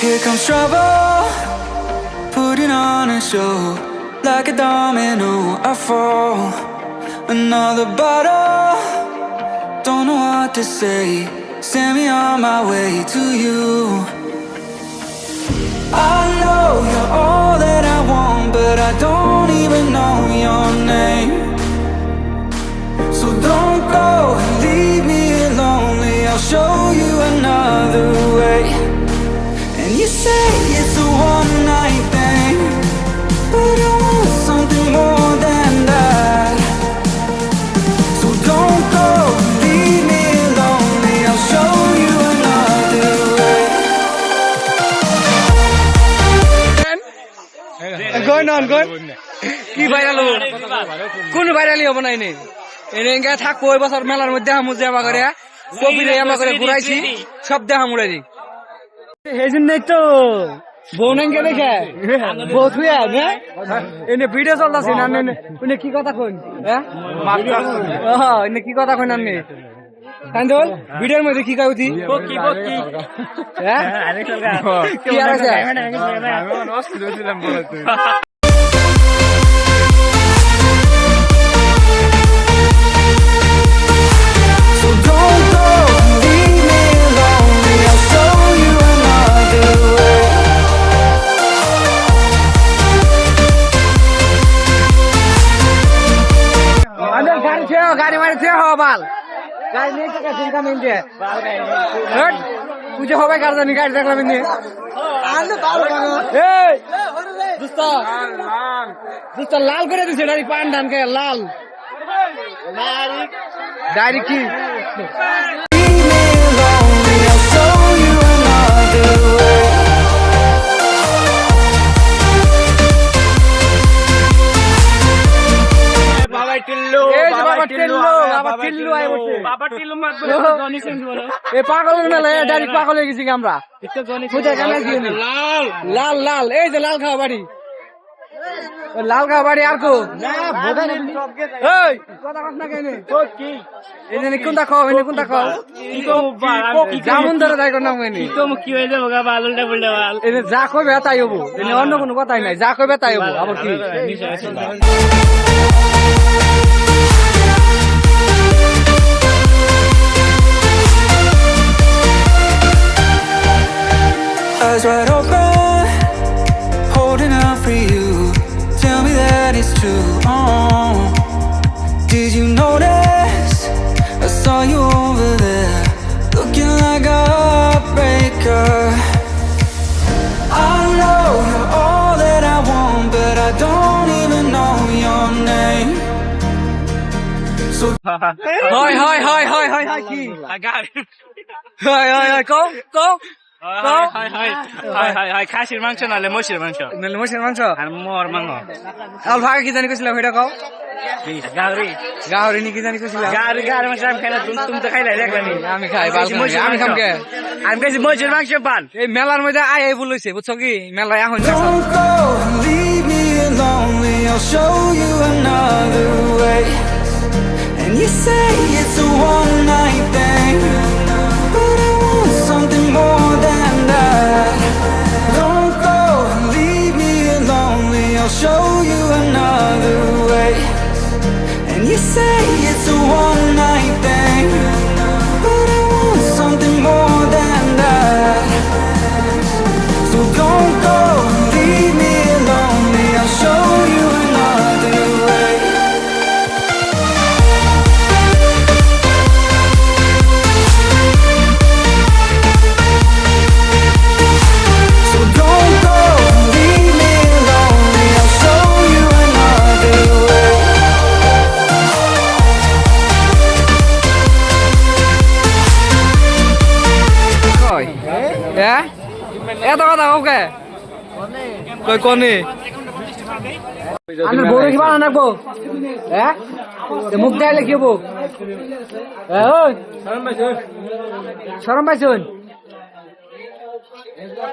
Here comes trouble, putting on a show. Like a domino, I fall. Another bottle, don't know what to say. Send me on my way to you. I know you're all that I want, but I don't even know your name. So don't go and leave me lonely. I'll show you another way. And you say it's a one-night thing, but I want something more than that. So don't go and leave me lonely. I'll show you another way. Going on. কি viral হবো কোন ভাইরালই হবো না এনে এনে থাকবো ওই বছর মেলার মধ্যে হামু জামা করে কবিরে জামা করে ঘুরাইছি সব দেখা মুড়াই এই জন্যই তো বউ নাকি দেখে বউ তুই এনে ভিডিও চলতেছি না এনে কি কথা কইন হ্যাঁ এনে কি কথা কইন আপনি কান্দল ভিডিওর মধ্যে কি কইতি হ্যাঁ কি আর আছে গাড়ি মারিতে হবাল গাড়ি নিয়ে চিন্তা মিলছে পুজো হবে গাড়ি গাড়ি দেখলাম লাল করে দিচ্ছে গাড়ি পান ধান কে লাল গাড়ি কি পাগল পাগল হয়ে গেছি আমরা লাল লাল এই যে লাল খাওয়া বাড়ি লাল খাওয়া বাড়ি আর কো কোনটা খাও কোনটা খাও যেমন ধরে তাই নাম কি হয়ে যাবো যা কবে তাই হবো অন্য কোনো কথাই নাই যা কবে তাই হবো আবার কি Eyes wide open, holding out for you. Tell me that it's true. Oh, did you notice? I saw you over there, looking like a heartbreaker. I know you're all that I want, but I don't even know your name. So hi, key. I got it. Hi, go. Hi খাসির মাংস নালে মহিষের মাংস আর মোর মাংস আর ভাগ কি জানি কইছিলাম এটা কও গাহরি নি কি জানি কইছিলাম গাহরি মাংস আমি খাই না তুমি তো খাইলাই দেখলানি আমি খাই আমি খাম কে আমি কইছি মহিষের মাংস পান এই মেলার মধ্যে আই বলইছে বুঝছো কি মেলায় এখন don't go and leave me lonely. I'll show you another way. And you say it's a one-night thing, but I want something more than that. Don't go and leave me lonely. I'll show you another way. And you say it's a one-night thing, but I want something more than that. So don't go and leave me lonely. I'll show you another way. So don't go and leave me lonely. I'll show you another way. কই হ্যাঁ এত কথা ওকে কই কোনে আমি বড় কি বানা নাকবো হ্যাঁ মুখ দেখাইলে কি হবো ওই শরম পাইছুন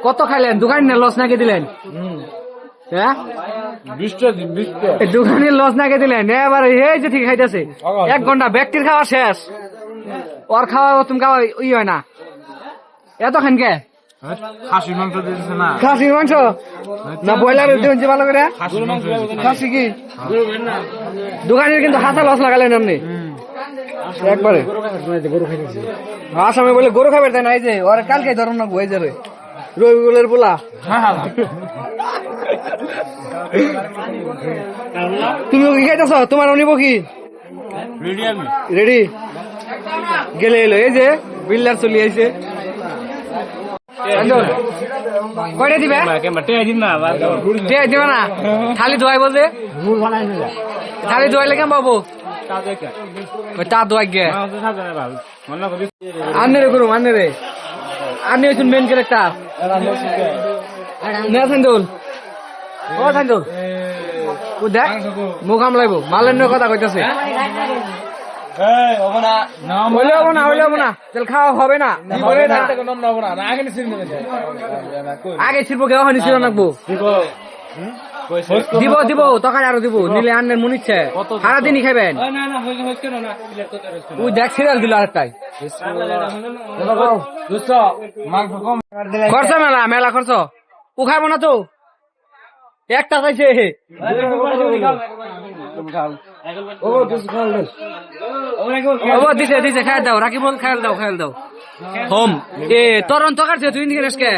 কত খাইলেন দোকান না লস নাকি দিলেন হ্যাঁ 20টা দোকানে লস নাকি দিলেন এবার এই যে ঠিক খাইতেছে 1 ঘন্টা ব্যক্তির খাওয়া শেষ ওর খাওয়া তুমি খাওয়া হয় না এত খান কে খাসির মাংস দিতেছে না খাসির মাংস না ব্রয়লারের দিন ভালো করে খাসি কি দোকানের কিন্তু হাসা লস লাগালেন আপনি একবারে আসামে বলে গরু খাবার তাই না এই যে ওর কালকে ধরুন না হয়ে যাবে রবিগুলের পোলা তুমি কি খাইতেছ তোমার অনিব কি রেডি গেলে এলো এই যে বিল্লার চলি আইছে কয়টা দিবে দিবে না খালি দোয়াই বলছে খালি দোয়াইলে কেমন পাবো তা দোয়াই গে আনে রে করুম আনে রে আনে হয়েছেন মেন ক্যারেক্টার নে সাইন্দুল ও সাইন্দুল ও দেখ মুখ আমলাইব মালের নয় কথা কইতেছে হইলে হবো না তেল খাওয়া হবে না আগে ছিড়বো কেউ হয়নি ছিল নাকবো দিব তখন আরো দিব নিলে আন্নের মন ইচ্ছে সারাদিনই খাবেন ওই দেখ সিরিয়াল দিল আরেকটাই খরচ মেলা খরচ ও খাবো না তো একটা চাইছে দিছে খাই দাও রাখি বল খাই দাও হোম এ তরন তো কাটছে তুই নিয়ে কে